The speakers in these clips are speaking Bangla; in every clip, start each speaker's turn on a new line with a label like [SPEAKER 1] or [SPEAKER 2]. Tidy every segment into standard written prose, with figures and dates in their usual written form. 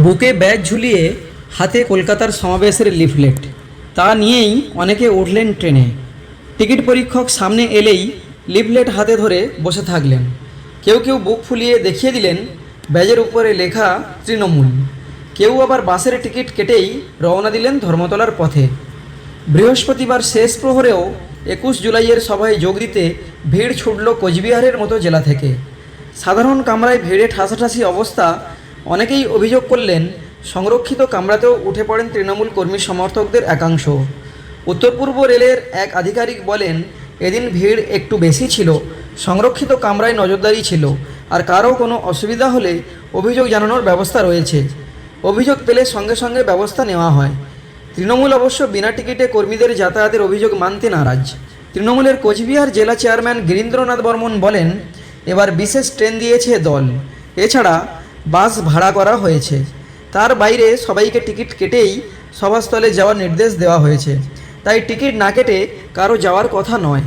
[SPEAKER 1] বুকে ব্যাগ ঝুলিয়ে হাতে কলকাতার সমাবেশের লিফলেট, তা নিয়েই অনেকে উঠলেন ট্রেনে। টিকিট পরীক্ষক সামনে এলেই লিফলেট হাতে ধরে বসে থাকলেন। কেউ কেউ বুক ফুলিয়ে দেখিয়ে দিলেন ব্যাজের উপরে লেখা তৃণমূল। কেউ আবার বাসের টিকিট কেটেই রওনা দিলেন ধর্মতলার পথে। বৃহস্পতিবার শেষ প্রহরেও 21 জুলাইয়ের সভায় যোগ দিতে ভিড় ছুটল কোচবিহারের মতো জেলা থেকে। সাধারণ কামরায় ভিড়ে ঠাসাঠাসি অবস্থা। অনেকেই অভিযোগ করলেন সংরক্ষিত কামরাতেও উঠে পড়েন তৃণমূল কর্মী সমর্থকদের একাংশ। উত্তর পূর্ব রেলের এক আধিকারিক বলেন, এদিন ভিড় একটু বেশি ছিল, সংরক্ষিত কামরায় নজরদারি ছিল, আর কারও কোনো অসুবিধা হলে অভিযোগ জানানোর ব্যবস্থা রয়েছে। অভিযোগ পেলে সঙ্গে সঙ্গে ব্যবস্থা নেওয়া হয়। তৃণমূল অবশ্য বিনা টিকিটে কর্মীদের যাতায়াতের অভিযোগ মানতে নারাজ। তৃণমূলের কোচবিহার জেলা চেয়ারম্যান গিরীন্দ্রনাথ বর্মন বলেন, এবার বিশেষ ট্রেন দিয়েছে দল, এছাড়া বাস ভাড়া করা হয়েছে। তার বাইরে সবাইকে টিকিট কেটেই সভাস্থলে যাওয়ার নির্দেশ দেওয়া হয়েছে, তাই টিকিট না কেটে কারো যাওয়ার কথা নয়।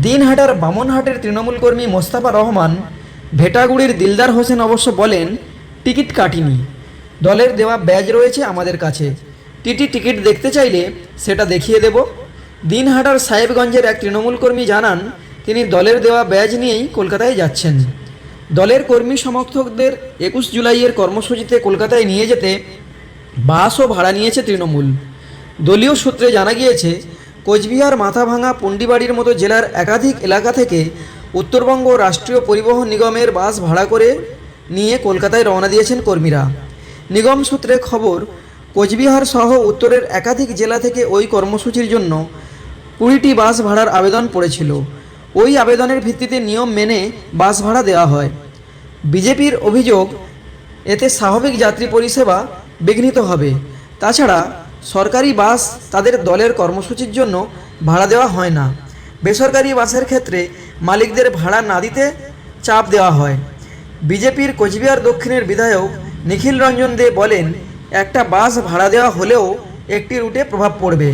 [SPEAKER 1] দিনহাটার বামনহাটের তৃণমূল কর্মী মোস্তাফা রহমান, ভেটাগুড়ির দিলদার হোসেন অবশ্য বলেন, টিকিট কাটিনি, দলের দেওয়া ব্যাজ রয়েছে আমাদের কাছে, টিকিট দেখতে চাইলে সেটা দেখিয়ে দেব। দিনহাটার সাহেবগঞ্জের এক তৃণমূল কর্মী জানান, তিনি দলের দেওয়া ব্যাজ নিয়েই কলকাতায় যাচ্ছেন। দলের কর্মী সমর্থকদের 21 জুলাইয়ের কর্মসূচিতে কলকাতায় নিয়ে যেতে বাসও ভাড়া নিয়েছে তৃণমূল। দলীয় সূত্রে জানা গিয়েছে, কোচবিহার, মাথাভাঙা, পুন্ডিবাড়ির মতো জেলার একাধিক এলাকা থেকে উত্তরবঙ্গ রাষ্ট্রীয় পরিবহন নিগমের বাস ভাড়া করে নিয়ে কলকাতায় রওনা দিয়েছেন কর্মীরা। নিগম সূত্রে খবর, কোচবিহার সহ উত্তরের একাধিক জেলা থেকে ওই কর্মসূচির জন্য 20টি বাস ভাড়ার আবেদন পড়েছিল। ওই আবেদনের ভিত্তিতে নিয়ম মেনে বাস ভাড়া দেওয়া হয়। বিজেপির অভিযোগ, এতে স্বাভাবিক যাত্রী পরিষেবা বিঘ্নিত হবে। তাছাড়া সরকারি বাস তাদের দলের কর্মসূচির জন্য ভাড়া দেওয়া হয় না। বেসরকারি বাসের ক্ষেত্রে মালিকদের ভাড়া না দিতে চাপ দেওয়া হয়। বিজেপির কোচবিহার দক্ষিণের বিধায়ক নিখিল রঞ্জন দে বলেন, একটা বাস ভাড়া দেওয়া হলেও একটি রুটে প্রভাব পড়বে।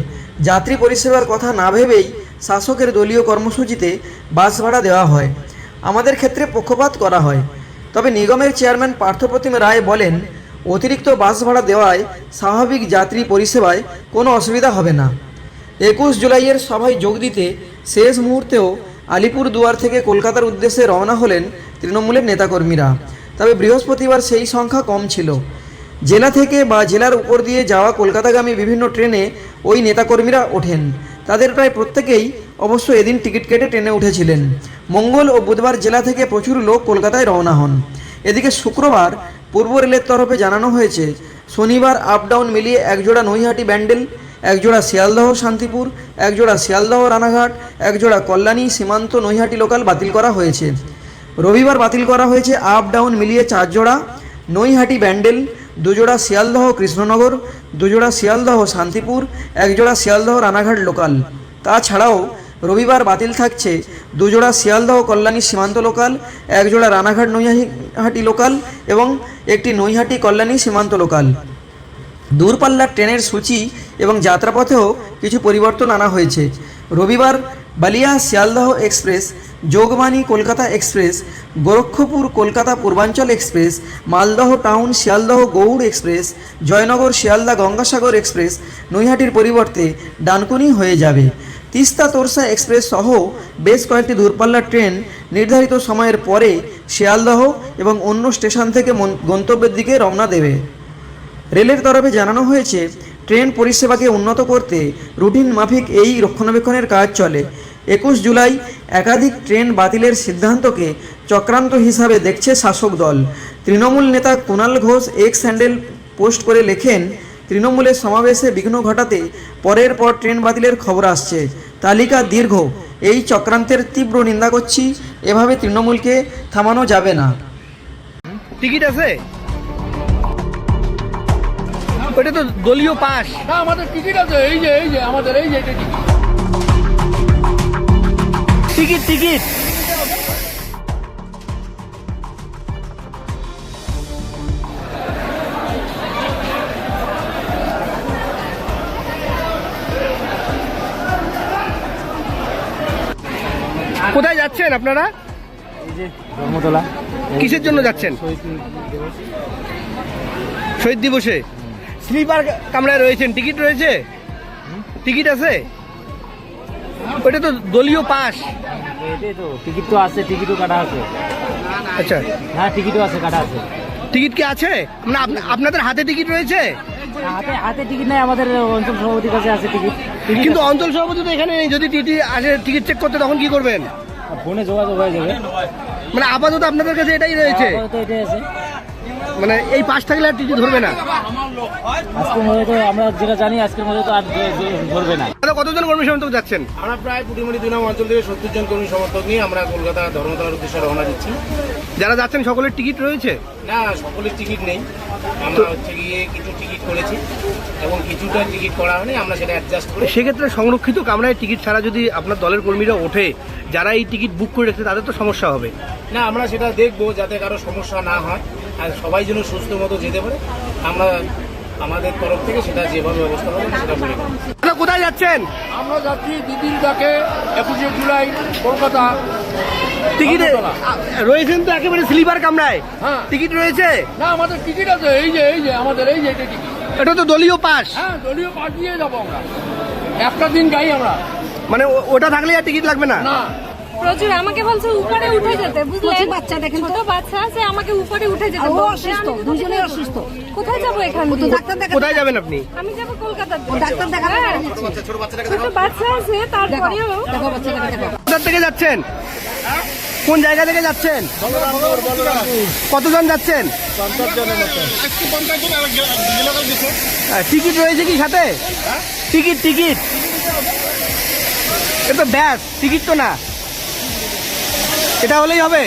[SPEAKER 1] যাত্রী পরিষেবার কথা না ভেবেই শাসকের দলীয় কর্মসূচিতে বাস ভাড়া দেওয়া হয়। আমাদের ক্ষেত্রে পক্ষপাত করা হয়। তবে নিগমের চেয়ারম্যান পার্থপ্রতিম রায় বলেন, অতিরিক্ত বাস ভাড়া দেওয়ায় স্বাভাবিক যাত্রী পরিষেবায় কোনো অসুবিধা হবে না। 21 জুলাইয়ের সভায় যোগ দিতে শেষ মুহূর্তেও আলিপুরদুয়ার থেকে কলকাতার উদ্দেশ্যে রওনা হলেন তৃণমূলের নেতাকর্মীরা। তবে বৃহস্পতিবার সেই সংখ্যা কম ছিল। জেলা থেকে বা জেলার উপর দিয়ে যাওয়া কলকাতাগামী বিভিন্ন ট্রেনে ওই নেতাকর্মীরা ওঠেন। তাদের প্রায় প্রত্যেকেই অবশ্য এদিন টিকিট কেটে ট্রেনে উঠেছিলেন। মঙ্গল ও বুধবার জেলা থেকে প্রচুর লোক কলকাতায় রওনা হন। এদিকে শুক্রবার পূর্ব রেলের তরফে জানানো হয়েছে, শনিবার আপ ডাউন মিলিয়ে একজোড়া নৈহাটি ব্যান্ডেল, একজোড়া শিয়ালদহ শান্তিপুর, একজোড়া শিয়ালদহ রানাঘাট, একজোড়া কল্যাণী সীমান্ত নৈহাটি লোকাল বাতিল করা হয়েছে। রবিবার বাতিল করা হয়েছে আপ ডাউন মিলিয়ে 4 জোড়া নৈহাটি ব্যান্ডেল, 2 জোড়া শিয়ালদহ কৃষ্ণনগর, 2 জোড়া শিয়ালদহ শান্তিপুর, 1 জোড়া শিয়ালদহ রানাঘাট লোকাল। তাছাড়াও রবিবার বাতিল থাকছে 2 জোড়া শিয়ালদহ কল্যাণী সীমান্ত লোকাল, 1 জোড়া রানাঘাট নৈহাটি লোকাল এবং একটি নৈহাটি কল্যাণী সীমান্ত লোকাল। দূরপাল্লার ট্রেনের সূচি এবং যাত্রাপথেও কিছু পরিবর্তন আনা হয়েছে। রবিবার Ballia Sealdah express, Jogbani Kolkata express, Gorakhpur Kolkata Purvanchal express, Malda town Sealdah Gour express, Jaynagar Sealdah Gangasagar express নৈহাটির পরিবর্তে ডানকুনি হয়ে যাবে। তিস্তা তোরসা এক্সপ্রেস সহ বেশ কয়েকটি দূরপাল্লার ট্রেন নির্ধারিত সময়ের পরে শিয়ালদহ এবং অন্য স্টেশন থেকে গন্তব্যের দিকে রওনা দেবে। রেলের তরফে জানানো হয়েছে, ট্রেন পরিষেবাকে উন্নত করতে রুটিন মাফিক এই রক্ষণাবেক্ষণের কাজ চলে। 21 জুলাই একাধিক ট্রেন বাতিলের সিদ্ধান্তকে চক্রান্ত হিসাবে দেখছে শাসক দল। তৃণমূল নেতা Kunal Ghosh x handle post করে লেখেন, তৃণমূলের সমাবেশে বিঘ্ন ঘটাতে পরের পর ট্রেন বাতিলের খবর আসছে, তালিকা দীর্ঘ, এই চক্রান্তের তীব্র নিন্দা করছি, এভাবে তৃণমূলকে থামানো যাবে না।
[SPEAKER 2] টিকিট আছে? ওটা তো দলীয় পাস।
[SPEAKER 3] না, আমাদের টিকিট আছে, এই যে আমাদের এই যে
[SPEAKER 2] টিকিট কোথায় যাচ্ছেন আপনারা?
[SPEAKER 4] ধর্মতলা।
[SPEAKER 2] কিসের জন্য যাচ্ছেন? শহীদ দিবসে স্লিপার কামরায় রয়েছেন, টিকিট রয়েছে? টিকিট আছে? ওটা তো দলীয় পাস।
[SPEAKER 4] এটাই তো টিকিট তো আছে, টিকিটও কাটা আছে।
[SPEAKER 2] আচ্ছা,
[SPEAKER 4] হ্যাঁ টিকিটও আছে, কাটা আছে।
[SPEAKER 2] টিকিট কি আছে? মানে আপনাদের হাতে টিকিট রয়েছে?
[SPEAKER 4] হাতে হাতে টিকিট নাই, আমাদের অঞ্চল সভাপতির কাছে আছে টিকিট।
[SPEAKER 2] কিন্তু অঞ্চল সভাপতি তো এখানে নেই। যদি টিটি আসে টিকিট চেক করতে, তখন কি করবেন?
[SPEAKER 4] ফোনে যোগাযোগ হয়ে যাবে।
[SPEAKER 2] মানে আপাতত আপনাদের কাছে এটাই রয়েছে,
[SPEAKER 4] আপাতত এটাই আছে।
[SPEAKER 2] মানে এই পাস থাকলে আর টিটি ধরবে না?
[SPEAKER 4] আজকের মধ্যে তো আমরা যেটা জানি, আজকের মধ্যে তো আর ধরবে না।
[SPEAKER 2] দাদা, কতজন কর্মী সমর্থক যাচ্ছেন?
[SPEAKER 5] আমরা প্রায় পুটিমুড়ি 2 নং অঞ্চল থেকে 70 জন কর্মী সমর্থক নিয়ে আমরা কলকাতা ধর্মতলার উদ্দেশ্যে রওনা দিচ্ছি।
[SPEAKER 2] যারা যাচ্ছেন সকলের টিকিট রয়েছে?
[SPEAKER 5] না, সকলের টিকিট নেই। আমরা হচ্ছে গিয়ে কিছু টিকিট করেছি এবং কিছুটা টিকিট করা হয়নি, আমরা সেটা অ্যাডজাস্ট করে।
[SPEAKER 2] সেক্ষেত্রে সংরক্ষিত কামরায় টিকিট ছাড়া যদি আপনার দলের কর্মীরা ওঠে, যারা এই টিকিট বুক করে রেখেছে তাদের তো সমস্যা হবে।
[SPEAKER 5] না, আমরা সেটা দেখবো যাতে কারো সমস্যা না হয় আর সবাই যেন সুস্থ মতো যেতে পারে। আমরা আমাদের তরফ থেকে সেটা যেভাবে ব্যবস্থা হবে সেটা করে নেব।
[SPEAKER 2] দাদা, কোথায় যাচ্ছেন?
[SPEAKER 3] আমরা যাচ্ছি দিদির ডাকে 21শে জুলাই কলকাতা।
[SPEAKER 2] টিকিট রয়েছেন তো একেবারে স্লিপার কামরায়?
[SPEAKER 3] হ্যাঁ।
[SPEAKER 2] টিকিট রয়েছে?
[SPEAKER 3] না, আমাদের টিকিট আছে, এই যে আমাদের এই যে এটা টিকিট।
[SPEAKER 2] এটা তো দলীয় পাস।
[SPEAKER 3] হ্যাঁ, দলীয় পাস দিয়ে যাবো আমরা। একটা দিন গাই আমরা।
[SPEAKER 2] মানে ওটা থাকলে আর টিকিট লাগবে না?
[SPEAKER 3] না,
[SPEAKER 6] প্রচুর আমাকে বলছে উপরে উঠে যেতে, বুঝলেন? বাচ্চা দেখেন, ছোট বাচ্চা আছে, আমাকে উপরে উঠে যেতে বলছে। অসুস্থ, দুজনে অসুস্থ। কোথায় যাবো এখান থেকে? ডাক্তার দেখাতে।
[SPEAKER 2] কোথায় যাবেন আপনি?
[SPEAKER 6] আমি যাবো কলকাতা। ডাক্তার দেখাতে। ছোট বাচ্চা আছে, তারপরেও দেখো বাচ্চাটাকে দেখো।
[SPEAKER 2] কোথা থেকে যাচ্ছেন? কোন জায়গা থেকে যাচ্ছেন? কতজন যাচ্ছেন? টিকিট রয়েছে কি সাথে? টিকিট টিকিট এটা তো ব্যাস, টিকিট তো না। এটা হলেই হবে।